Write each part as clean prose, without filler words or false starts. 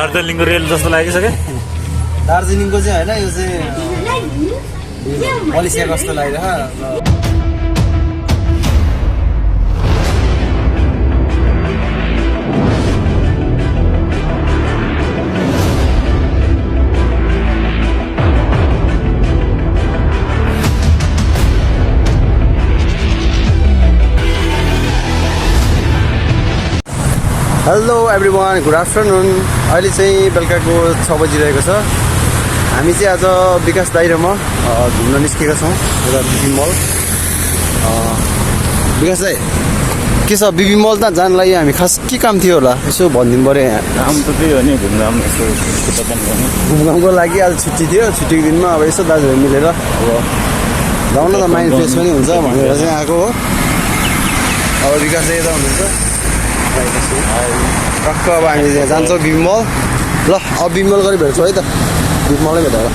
दार्जिलिङको रेल जस्तो लागिसक्यो। दार्जिलिङको चाहिँ होइन, यो चाहिँ मलेसियाको जस्तो लागिरहेको। Hello everyone, good afternoon. अहिले चाहिँ बेलुकाको 6 बजिरहेको छ। हामी चाहिँ आज विकास दाइ र म घुम्न निस्केका छौँ एउटा बिबी मल। विकास दाइ, के छ बिबी मल त जानलाई हामी खास के काम थियो होला यसो भनिदिनु पऱ्यो। यहाँ काम त त्यही हो नि, घुमघाम यसो घुमघामको लागि आज छुट्टी थियो। छुट्टीको दिनमा अब यसो दाजुभाइ मिलेर अब जाउँ न त, माइन्ड फ्रेस पनि हुन्छ भनेर चाहिँ आएको हो। अब विकास दाइ यता हुनुहुन्छ टक्क। अब हामी त्यहाँ जान्छौँ बिबी मल। ल अब बिबी मल गरी भेट्छौँ है त, बिबी मलै भेट होला।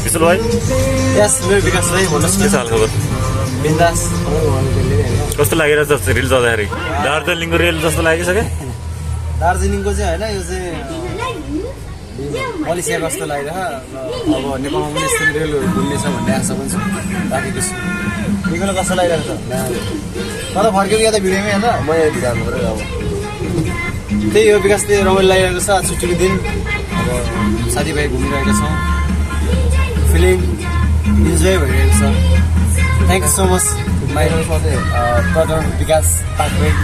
विशुल भाइ यस मेरो विकास भाइ भन्नुहोस् के छ हालखबर? बिन्दास। कस्तो लागिरहेछ रेल चल्दाखेरि? दार्जिलिङको रेल जस्तो लागिसक्यो? दार्जिलिङको चाहिँ होइन, यो चाहिँ मलेसिया कस्तो लागिरह अब नेपालमा पनि यस्तो रेलहरू घुम्नेछ भन्ने आशा पनि छ राखेको छु तिमीलाई कस्तो लागिरहेको छ तर फर्केको या त भिडियोमै हेर म यहाँ भिडियो हाल्नु पऱ्यो अब त्यही हो विकास त्यही रमाइलो लागिरहेको छ छुट्टीको दिन अब साथीभाइ घुमिरहेका छौँ फिलिङ इन्जोय भइरहेको छ thank you so much my brother विकास पार्टमेन्ट